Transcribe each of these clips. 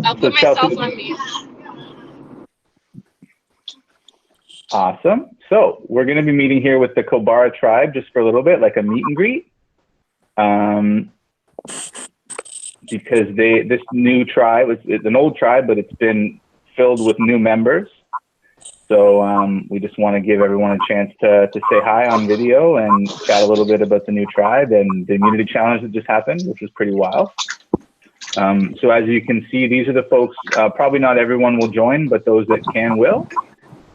I'll put myself on mute. Awesome. So we're going to be meeting here with the Kobara tribe just for a little bit, like a meet and greet. Because this new tribe, it's an old tribe, but it's been filled with new members. So we just want to give everyone a chance to say hi on video and chat a little bit about the new tribe and the immunity challenge that just happened, which was pretty wild. So as you can see, these are the folks, probably not everyone will join, but those that can will.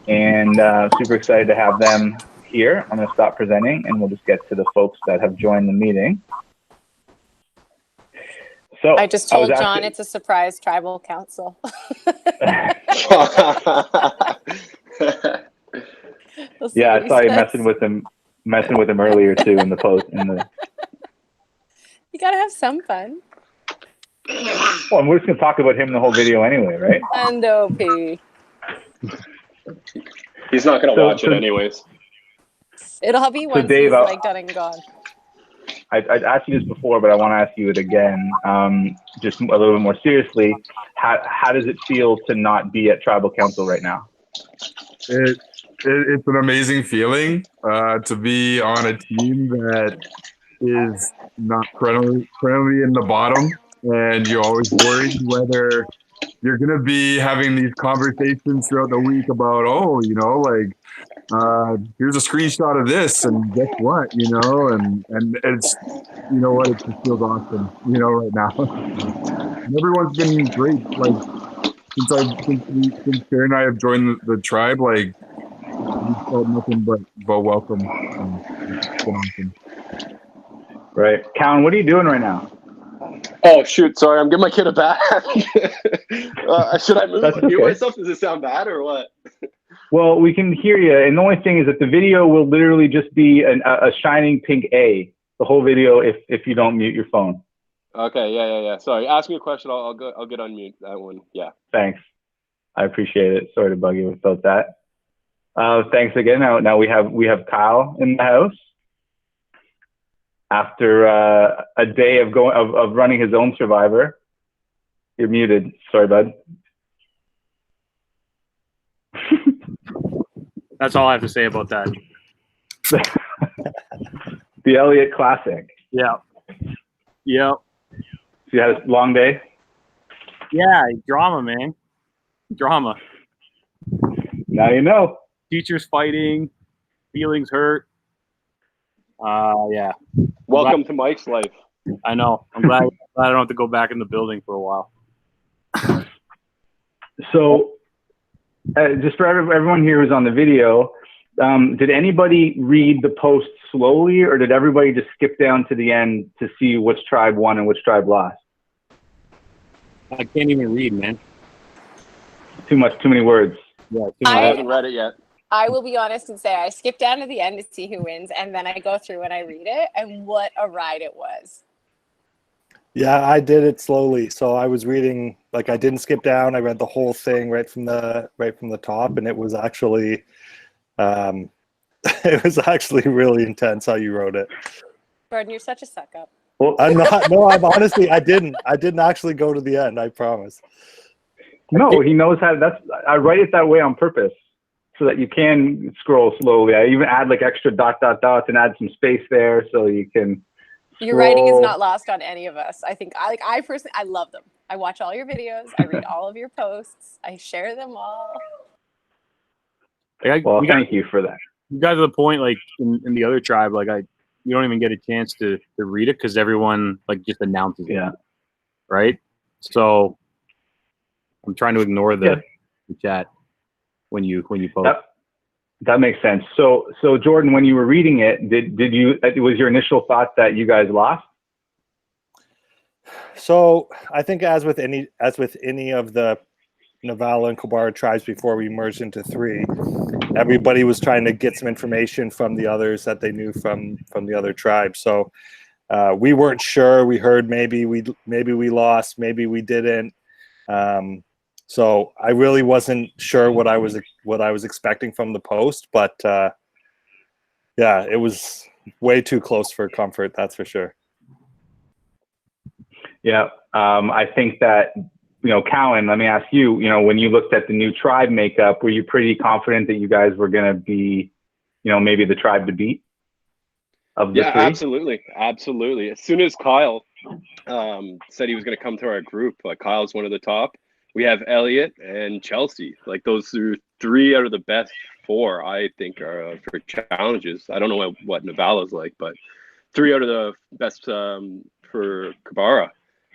And super excited to have them here. I'm going to stop presenting and we'll just get to the folks that have joined the meeting. So I just told John it's a surprise tribal council. Yeah, I saw you messing with him earlier too in the post. You gotta have some fun. Well, we're just gonna talk about him the whole video anyway, right? And OP. He's not gonna watch it anyways. It'll be once Dave, he's like done and gone. I'd asked you this before, but I want to ask you it again, just a little bit more seriously. How does it feel to not be at Tribal Council right now? It's an amazing feeling to be on a team that is not currently in the bottom, and you're always worried whether you're going to be having these conversations throughout the week about, oh, you know, like, here's a screenshot of this, and guess what, you know, and it's, you know what, it just feels awesome, you know, right now. And everyone's been great, like, since Sarah and I have joined the tribe, like, we felt nothing but welcome. Right. Callan, what are you doing right now? Oh, shoot. Sorry, I'm giving my kid a bath. Should I move and mute myself? Does it sound bad or what? Well, we can hear you. And the only thing is that the video will literally just be a shining pink A, the whole video, if you don't mute your phone. Okay. Yeah. Sorry. Ask me a question. I'll get unmute that one. Yeah. Thanks. I appreciate it. Sorry to bug you about that. Thanks again. Now we have Kyle in the house. After a day of running his own Survivor. You're muted. Sorry, bud. That's all I have to say about that. The Elliott Classic. Yeah. Yep. So you had a long day? Yeah, drama, man. Drama. Now you know. Teachers fighting, feelings hurt. Yeah. Welcome to Mike's life. I know. I'm glad I don't have to go back in the building for a while. So, just for everyone here who's on the video, did anybody read the post slowly, or did everybody just skip down to the end to see which tribe won and which tribe lost? I can't even read, man. Too many words. Yeah, I haven't read it yet. I will be honest and say I skip down to the end to see who wins, and then I go through and I read it, and what a ride it was. Yeah, I did it slowly. So I was reading, like, I didn't skip down. I read the whole thing right from the top, and it was actually really intense how you wrote it. Gordon, you're such a suck up. Well, I'm not. No, I'm honestly, I didn't actually go to the end. I promise. No, he knows how. I write it that way on purpose, so that you can scroll slowly. I even add like extra dots and add some space there so you can. Your writing is not lost on any of us. I think I personally, I love them. I watch all your videos. I read all of your posts. I share them all. Well, thank you for that. You got to the point, like in the other tribe, like you don't even get a chance to read it because everyone like just announces it. Yeah. Right. So I'm trying to ignore the chat when you post. That makes sense. So Jordan, when you were reading it, was your initial thought that you guys lost? So I think as with any of the Navala and Kobara tribes before we merged into three, everybody was trying to get some information from the others that they knew from the other tribes. So we weren't sure. We heard maybe we lost, maybe we didn't. So I really wasn't sure what I was expecting from the post, but yeah, it was way too close for comfort. That's for sure. Yeah, I think that Cowan, let me ask you, when you looked at the new tribe makeup, were you pretty confident that you guys were going to be, maybe the tribe to beat of the three? Absolutely. As soon as Kyle said he was going to come to our group, Kyle's one of the top. We have Elliot and Chelsea. Like, those are 3 out of the best 4, I think, are for challenges. I don't know what Navala's like, but 3 out of the best for Kobara.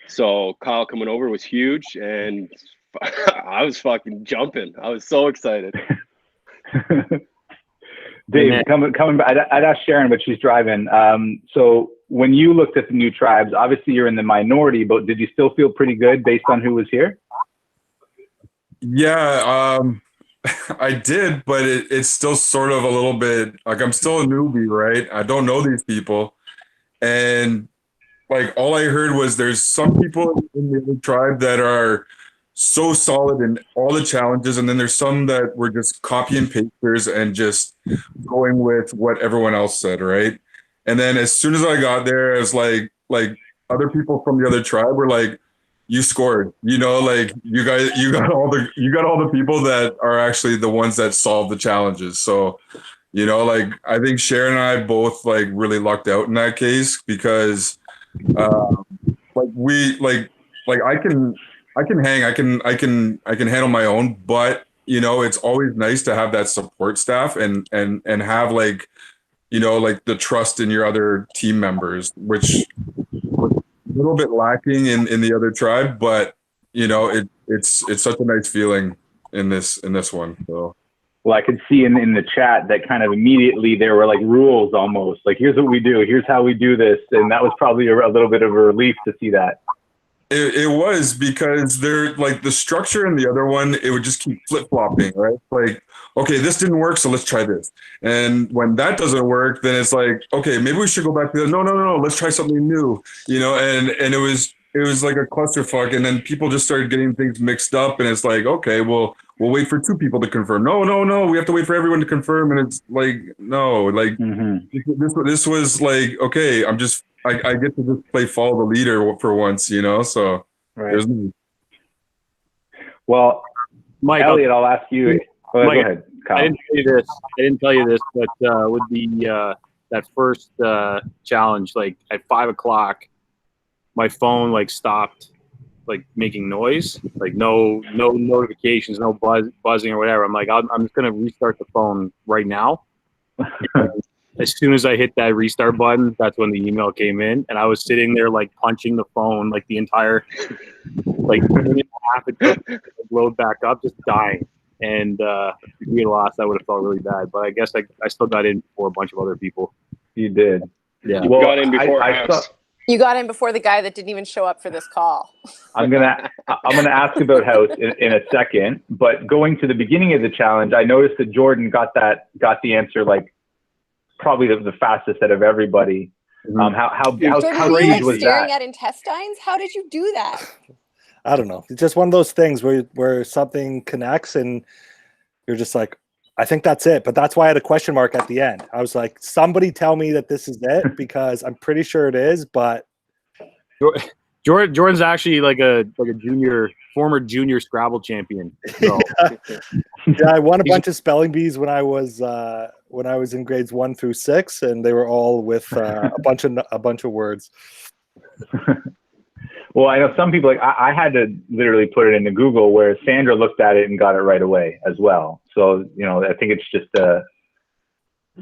So Kyle coming over was huge, and I was fucking jumping. I was so excited. Dave, coming back, I'd ask Sharon, but she's driving. So when you looked at the new tribes, obviously you're in the minority, but did you still feel pretty good based on who was here? Yeah, I did, but it's still sort of a little bit like I'm still a newbie, right? I don't know these people. And like all I heard was there's some people in the other tribe that are so solid in all the challenges, and then there's some that were just copy and pasters and just going with what everyone else said, right? And then as soon as I got there, it was like other people from the other tribe were like, you scored, like you got all the people that are actually the ones that solve the challenges. So, like I think Sharon and I both like really lucked out in that case because I can hang, I can handle my own, but it's always nice to have that support staff and have like the trust in your other team members, which a little bit lacking in the other tribe, but it's such a nice feeling in this one. So, well, I could see in the chat that kind of immediately there were like rules almost, like here's what we do, here's how we do this, and that was probably a little bit of a relief to see that. It was, because they're like the structure in the other one, it would just keep flip-flopping, right? Like, okay, this didn't work, so let's try this. And when that doesn't work, then it's like, okay, maybe we should go back to the no, let's try something new, and it was like a clusterfuck, and then people just started getting things mixed up, and it's like, okay, well, we'll wait for 2 people to confirm. No, we have to wait for everyone to confirm, and it's like, no, like this was like, okay, I get to just play follow the leader for once, so right. Well, Mike, Elliot, I'll ask you. Mike, go ahead, Kyle. I didn't tell you this, but with the that first challenge, like at 5 o'clock, my phone like stopped like making noise, like no notifications, no buzzing or whatever. I'm like, I'm just gonna restart the phone right now. As soon as I hit that restart button, that's when the email came in, and I was sitting there like punching the phone like the entire like minute and a half it took to load back up, just dying. And if we had lost, I would have felt really bad. But I guess I still got in before a bunch of other people. You did. Yeah. You got in before us. You got in before the guy that didn't even show up for this call. I'm gonna ask about House in a second, but going to the beginning of the challenge, I noticed that Jordan got the answer like probably the fastest out of everybody. How crazy was that? Staring at intestines? How did you do that? I don't know. It's just one of those things where something connects and you're just like, I think that's it. But that's why I had a question mark at the end. I was like, somebody tell me that this is it, because I'm pretty sure it is, but Jordan's actually like a former junior Scrabble champion. So. Yeah, I won a bunch of spelling bees when I was in grades 1 through 6, and they were all with a bunch of words. Well, I know some people, like I had to literally put it into Google, where Sandra looked at it and got it right away as well. So I think it's just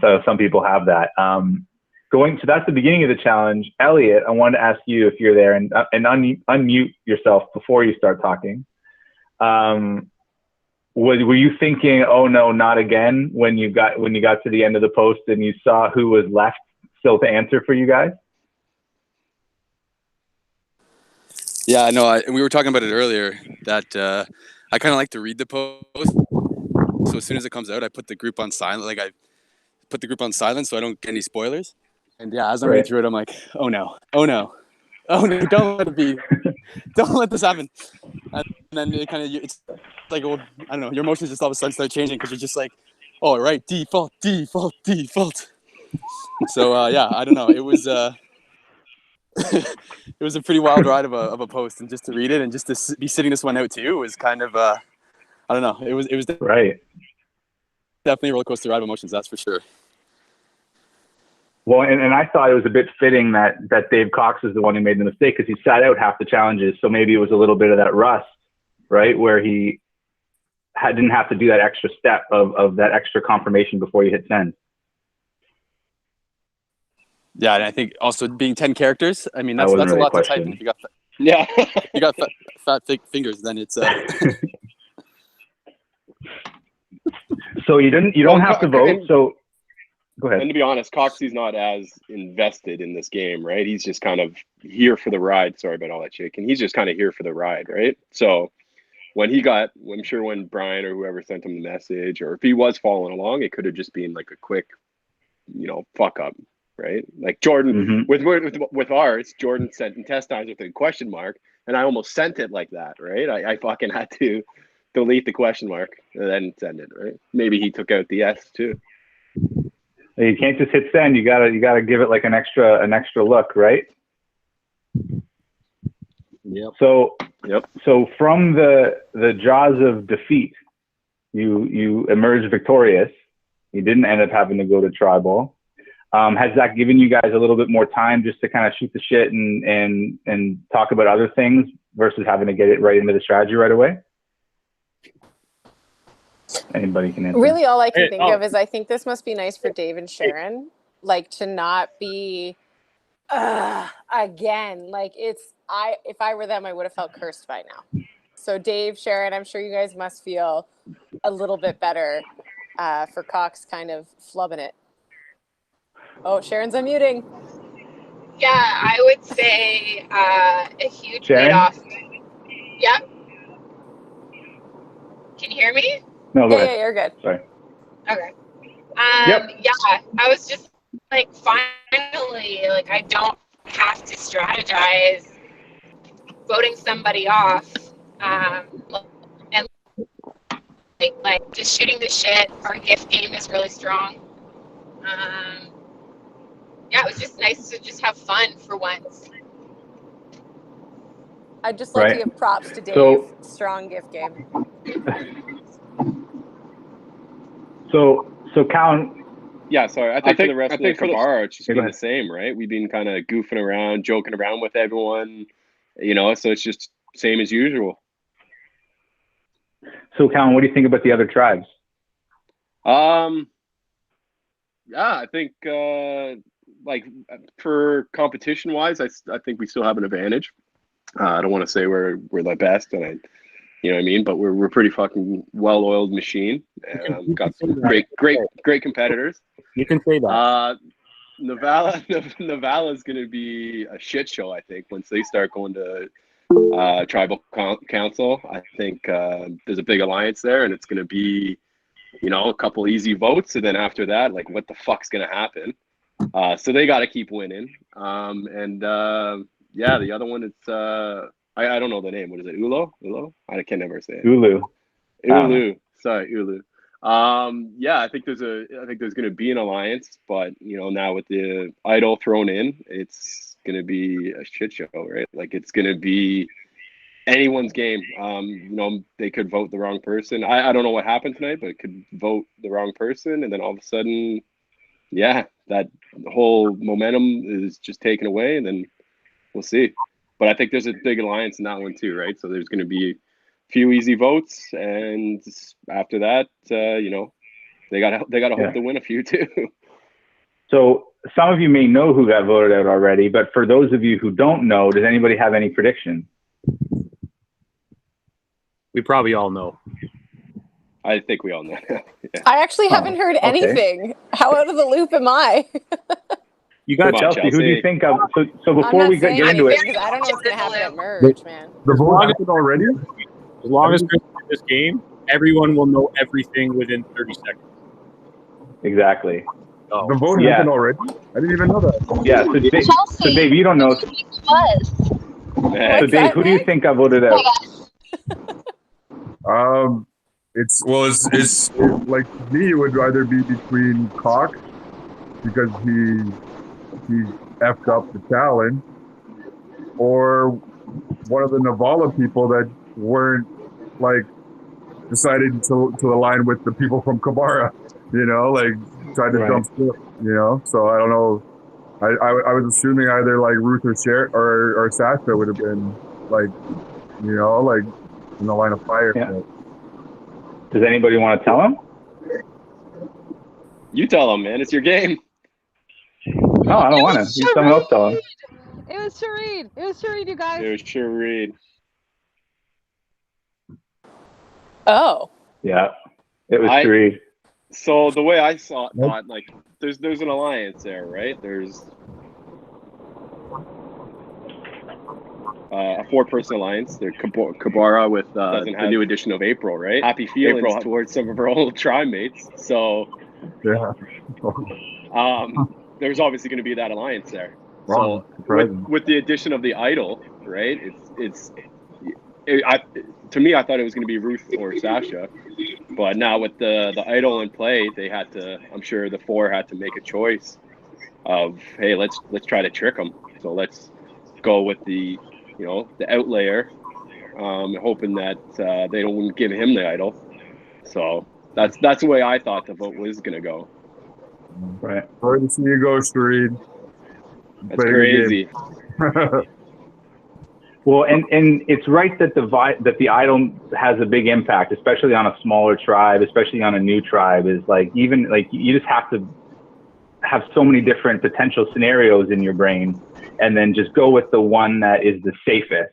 so some people have that. So that's the beginning of the challenge. Elliot, I wanted to ask you if you're there and unmute yourself before you start talking. Were you thinking, oh no, not again, when you got to the end of the post and you saw who was left still to answer for you guys? Yeah, no, we were talking about it earlier that I kind of like to read the post. So as soon as it comes out, I put the group on silent. Like I put the group on silent so I don't get any spoilers. And yeah, as I'm reading through it, I'm like, oh no, don't let it be. Don't let this happen. And then it's like, well, I don't know, your emotions just all of a sudden start changing because you're just like, oh, right, default. So yeah, I don't know. It was it was a pretty wild ride of a post, and just to read it and just to be sitting this one out too was kind of I don't know. It was Right. definitely a roller coaster ride of emotions. That's for sure. Well, and I thought it was a bit fitting that Dave Cox is the one who made the mistake, because he sat out half the challenges. So maybe it was a little bit of that rust, right, where he didn't have to do that extra step of that extra confirmation before you hit send. Yeah, and I think also being 10 characters. I mean, that's wasn't a really a lot to type. question. And if you got Yeah. you got fat fingers, then it's So you don't have to vote. So go ahead. And to be honest, Coxie's not as invested in this game, right? He's just kind of here for the ride. Sorry about all that chicken. He's just kind of here for the ride, right? So when I'm sure when Brian or whoever sent him the message, or if he was following along, it could have just been like a quick, fuck up, right? Like Jordan with ours, Jordan sent in test times with a question mark, and I almost sent it like that, right? I fucking had to delete the question mark and then send it, right? Maybe he took out the S too. You can't just hit send. You gotta give it like an extra look, right? Yep. So Yep. So from the jaws of defeat, you emerged victorious. You didn't end up having to go to tribal. Has that given you guys a little bit more time just to kind of shoot the shit and talk about other things versus having to get it right into the strategy right away? Anybody can answer. Really, all I can think of is I think this must be nice for Dave and Sharon, like to not be again. Like if I were them, I would have felt cursed by now. So Dave, Sharon, I'm sure you guys must feel a little bit better for Cox kind of flubbing it. Oh, Sharon's unmuting. Yeah, I would say a huge Sharon? weight off. Yep. Can you hear me? No, go ahead. Yeah, you're good. Sorry. Okay. Yep. Yeah, I was just like, finally, like I don't have to strategize voting somebody off, and like just shooting the shit. Our gift game is really strong. Yeah, it was just nice to just have fun for once. I'd just like to give props to Dave. So- Strong gift game. So Callan. Yeah, sorry. I think for the rest of the Kobara, it's just been the same, right? We've been kind of goofing around, joking around with everyone, so it's just same as usual. So Callan, what do you think about the other tribes? Yeah, I think like for competition wise, I think we still have an advantage. I don't want to say we're the best, and you know what I mean, but we're pretty fucking well-oiled machine. Got some great competitors. You can say that. Navala is going to be a shit show, I think, once they start going to tribal council. I think there's a big alliance there, and it's going to be, a couple easy votes, and then after that, like, what the fuck's going to happen? So they got to keep winning. Yeah, the other one, it's I don't know the name. What is it? Ulo? I can never say it. Ulu. Sorry, Ulu. Yeah, I think there's going to be an alliance, but now with the idol thrown in, it's going to be a shit show, right? Like it's going to be anyone's game. They could vote the wrong person. I don't know what happened tonight, but it could vote the wrong person, and then all of a sudden, yeah, that whole momentum is just taken away, and then we'll see. But I think there's a big alliance in that one too, right? So there's going to be a few easy votes, and after that, they got to hope to win a few too. So some of you may know who got voted out already, but for those of you who don't know, does anybody have any prediction? We probably all know. I think we all know. Yeah. I actually haven't heard anything. How out of the loop am I? You got Chelsea. Who do you think of? So before we get into it, because I don't know what's going to happen at merge, man. The vote happened already? As long as we're in this game, everyone will know everything within 30 seconds. Exactly. Oh. The vote happened already? I didn't even know that. Yeah, so Dave, you don't know. So Dave, who do you think got voted out? It's like me, it would either be between Cox because he effed up the challenge, or one of the Navala people that weren't like decided to align with the people from Kobara, like tried to jump ship, So I don't know. I was assuming either like Ruth or or Sasha would have been like, like in the line of fire. Yeah. Does anybody want to tell him? You tell him, man. It's your game. No, I don't want to. You someone else tell him. It was Shereen. It was Shereen, you guys. It was Shereen. Oh. Yeah, it was Shereen. So the way I thought, like, there's an alliance there, right? There's a 4-person alliance. There's Kobara with the new addition of April, right? Happy feelings towards some of her old tribe mates. So yeah. There's obviously going to be that alliance there. Wrong. So with the addition of the idol, right? To me, I thought it was going to be Ruth or Sasha, but now with the idol in play, they had to. I'm sure the 4 had to make a choice of, hey, let's try to trick them. So let's go with the outlayer, hoping that they don't give him the idol. So that's the way I thought the vote was going to go. Right. Sorry to see you go, Shereen. That's crazy. Well, and it's right that the idol has a big impact, especially on a smaller tribe, especially on a new tribe. Is like, even like, you just have to have so many different potential scenarios in your brain, and then just go with the one that is the safest.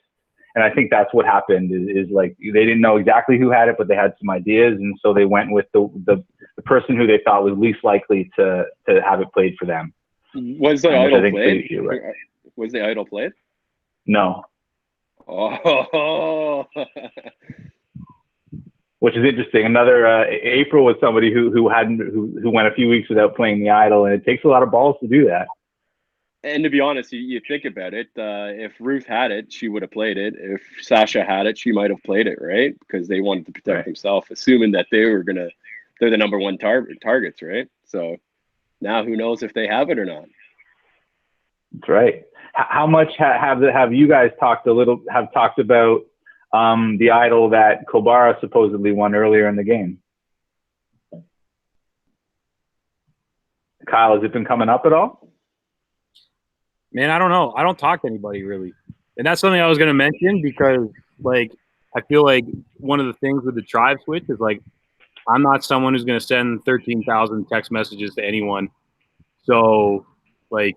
And I think that's what happened. Is like, they didn't know exactly who had it, but they had some ideas, and so they went with the person who they thought was least likely to have it played for them. Was the idol played? Right. Was the idol played? No. Oh. Which is interesting. Another April was somebody who went a few weeks without playing the idol, and it takes a lot of balls to do that. And to be honest, you think about it. If Ruth had it, she would have played it. If Sasha had it, she might have played it, right? Because they wanted to protect themselves, assuming that they're the number one targets, right? So now who knows if they have it or not? That's right. How much have you guys talked about the idol that Kobara supposedly won earlier in the game? Kyle, has it been coming up at all? Man, I don't know. I don't talk to anybody really. And that's something I was going to mention, because like, I feel like one of the things with the tribe switch is like, I'm not someone who's going to send 13,000 text messages to anyone. So like,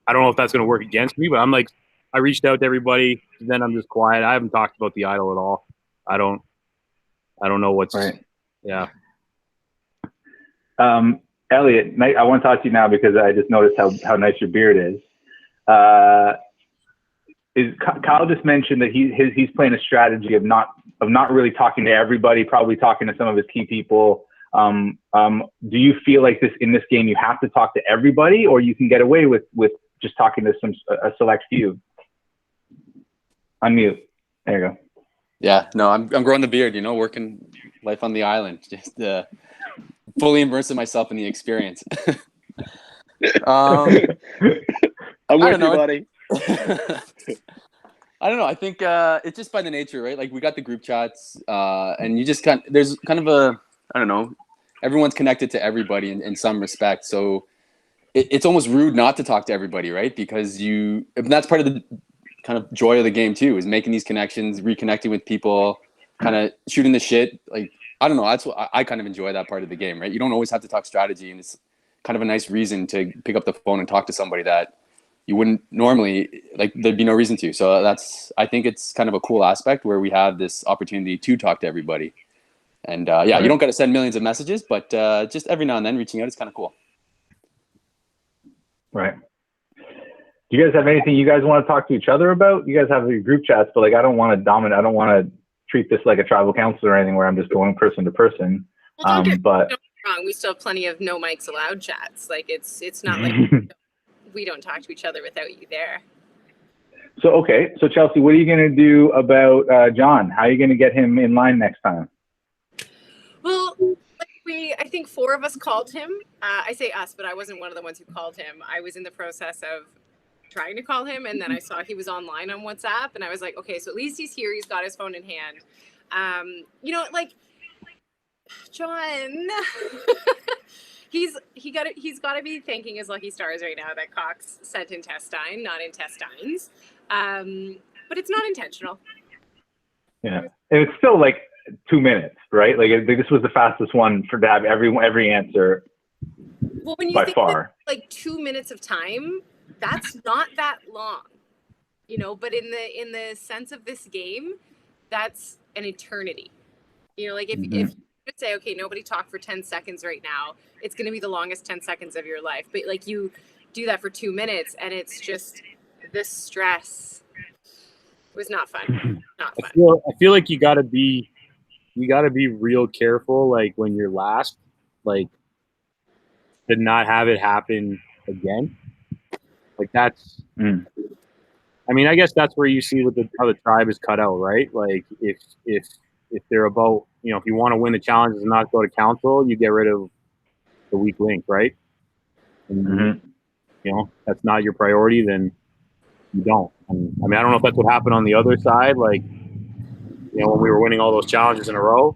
I don't know if that's going to work against me, but I'm like, I reached out to everybody, then I'm just quiet. I haven't talked about the idol at all. I don't know what's right. Yeah. Elliot, I want to talk to you now because I just noticed how nice your beard is. Kyle just mentioned that he's playing a strategy of not really talking to everybody, probably talking to some of his key people. Do you feel like in this game you have to talk to everybody, or you can get away with just talking to a select few? Unmute. There you go. Yeah, no, I'm growing the beard, working life on the island, just fully immersing myself in the experience. I'm with you, buddy. I don't know. I think it's just by the nature, right? Like, we got the group chats, and you just there's kind of I don't know, everyone's connected to everybody in some respect. So it's almost rude not to talk to everybody, right? Because that's part of the kind of joy of the game too, is making these connections, reconnecting with people, kind of shooting the shit. Like, I don't know. That's what I kind of enjoy, that part of the game, right? You don't always have to talk strategy, and it's kind of a nice reason to pick up the phone and talk to somebody that you wouldn't normally, like, there'd be no reason to. So I think it's kind of a cool aspect where we have this opportunity to talk to everybody. And you don't got to send millions of messages, but just every now and then reaching out is kind of cool. Right. Do you guys have anything you guys want to talk to each other about? You guys have your group chats, but like, I don't want to dominate. I don't want to treat this like a tribal council or anything where I'm just going person to person. Well, don't but get me wrong, we still have plenty of no mics allowed chats. Like, it's not like we don't talk to each other without you there. So, okay. So Chelsea, what are you going to do about John? How are you going to get him in line next time? Well, I think 4 of us called him. I say us, but I wasn't one of the ones who called him. I was in the process of trying to call him, and then I saw he was online on WhatsApp, and I was like, okay, so at least he's here. He's got his phone in hand. You know, like, John, he's got to be thanking his lucky stars right now that Cox sent intestine, not intestines. But it's not intentional. Yeah, and it's still like 2 minutes, right? Like this was the fastest one for to have every answer. Well, when you by think far, that, like 2 minutes of time, that's not that long, you know. But in the sense of this game, that's an eternity. You know, like if you could say, okay, nobody talk for 10 seconds right now, it's going to be the longest 10 seconds of your life. But like you do that for 2 minutes, and it's just the stress. It was not fun. Not fun. I feel like you gotta be real careful, like when you're last, like to not have it happen again. Like that's. I mean, I guess that's where you see how the tribe is cut out, right? Like if they're about, you know, if you want to win the challenges and not go to council, you get rid of the weak link, right? And, you know, that's not your priority, then you don't. And, I mean, I don't know if that's what happened on the other side. Like, you know, when we were winning all those challenges in a row,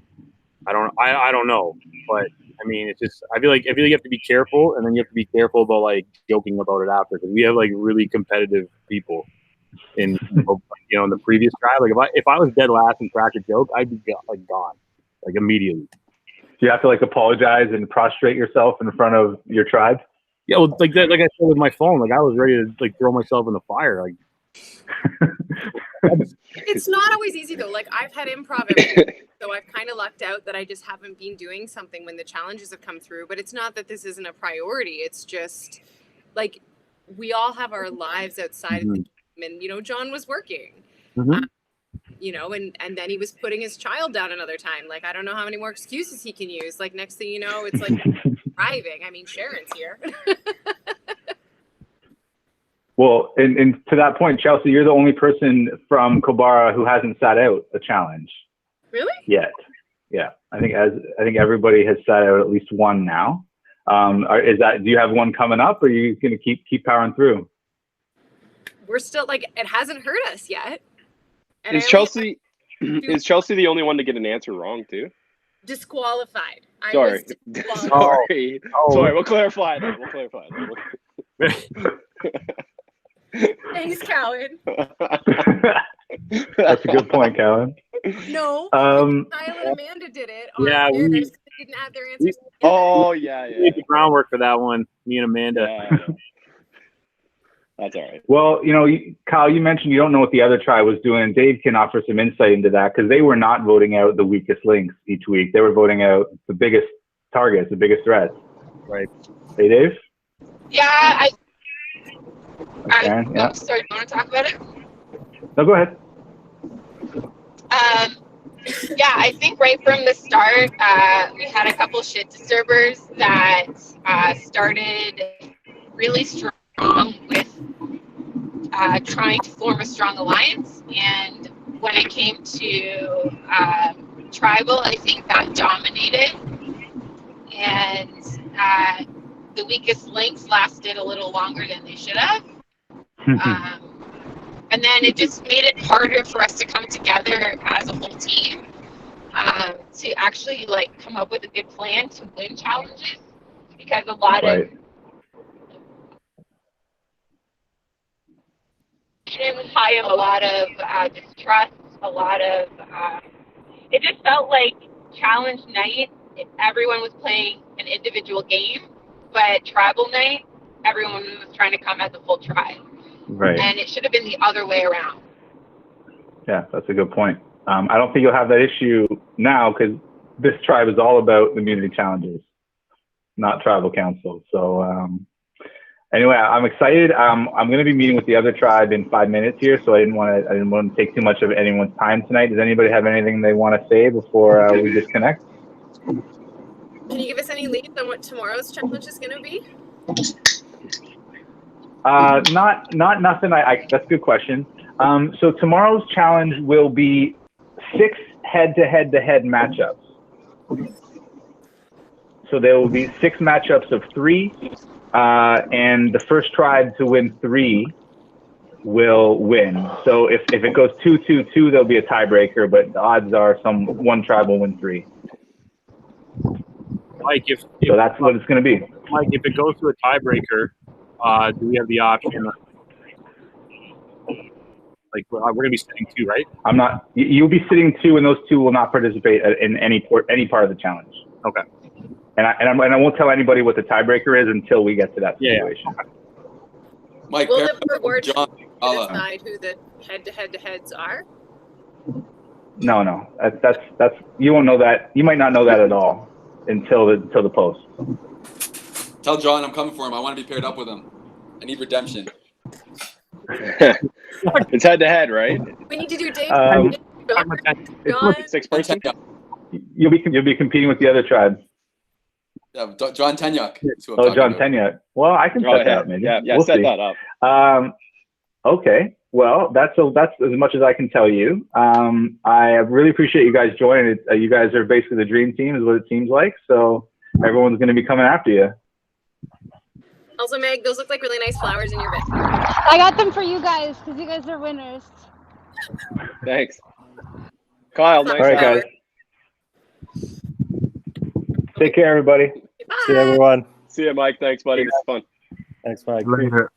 I don't know, but I mean, it's just I feel like you have to be careful, and then you have to be careful about like joking about it after, because we have like really competitive people in you know in the previous tribe. Like if I was dead last and cracked a joke, I'd be gone like immediately. Do you have to like apologize and prostrate yourself in front of your tribe? Yeah, well, like that, like I said with my phone, like I was ready to like throw myself in the fire. Like it's not always easy though. Like I've had improv every day, so I've kind of lucked out that I just haven't been doing something when the challenges have come through. But it's not that this isn't a priority. It's just like we all have our lives outside of the game, and you know, John was working. You know, and then he was putting his child down another time. Like, I don't know how many more excuses he can use. Like, next thing you know, it's like driving. I mean, Sharon's here. Well, and to that point, Chelsea, you're the only person from Kobara who hasn't sat out a challenge. Really? Yet. Yeah. I think everybody has sat out at least one now. Do you have one coming up, or are you going to keep powering through? We're still like, it hasn't hurt us yet. And is Chelsea the only one to get an answer wrong too? Disqualified. Sorry. Sorry. Sorry. We'll clarify that. Thanks, Cowan. That's a good point, Cowan. No, Kyle and Amanda did it. Yeah, we didn't have their answers. Oh yeah. We did the groundwork for that one. Me and Amanda. Yeah. That's all right. Well, you know, Kyle, you mentioned you don't know what the other tribe was doing, and Dave can offer some insight into that, because they were not voting out the weakest links each week. They were voting out the biggest targets, the biggest threats. Right. Hey, Dave? Yeah, yeah. Oh, sorry, do you want to talk about it? No, go ahead. Yeah, I think right from the start, we had a couple shit disturbers that started really strong with trying to form a strong alliance. And when it came to tribal, I think that dominated. And the weakest links lasted a little longer than they should have. And then it just made it harder for us to come together as a whole team to actually like come up with a good plan to win challenges, because a lot of a lot of distrust, a lot of it just felt like challenge night, everyone was playing an individual game, but tribal night, everyone was trying to come as a full tribe. Right. And it should have been the other way around. Yeah, that's a good point. I don't think you'll have that issue now, because this tribe is all about community challenges, not tribal council. So anyway, I'm excited. I'm going to be meeting with the other tribe in 5 minutes here, so I didn't want to take too much of anyone's time tonight. Does anybody have anything they want to say before we disconnect? Can you give us any leads on what tomorrow's challenge is going to be? Not nothing. That's a good question. So tomorrow's challenge will be 6 head-to-head matchups. So there will be 6 matchups of 3, and the first tribe to win 3 will win. So if it goes 2-2-2, there'll be a tiebreaker, but the odds are one tribe will win 3. Mike, So that's what it's going to be. Mike, if it goes to a tiebreaker, do we have the option? Like we're going to be sitting 2, right? I'm not. You'll be sitting 2, and those 2 will not participate in any part of the challenge. Okay. And I won't tell anybody what the tiebreaker is until we get to that situation. Yeah. Okay. Mike, Will the reward John, decide who the heads are? No. That's you won't know that. You might not know that at all until the post. Tell John I'm coming for him. I want to be paired up with him. I need redemption. It's head to head, right? We need to do Dave. Um, John. 6 person. You'll be competing with the other tribe. Yeah, John Tenyuk. Oh, John Tenyuk. Well, I can set that up maybe. Yeah, we'll set see. that up. Okay. Well, that's as much as I can tell you. I really appreciate you guys joining. You guys are basically the dream team, is what it seems like. So everyone's going to be coming after you. Also, Meg, those look like really nice flowers in your bed. I got them for you guys because you guys are winners. Thanks. Kyle, nice. All right, guys. Take care, everybody. Bye. See everyone. See you, Mike. Thanks, buddy. This is fun. Thanks, Mike. Later.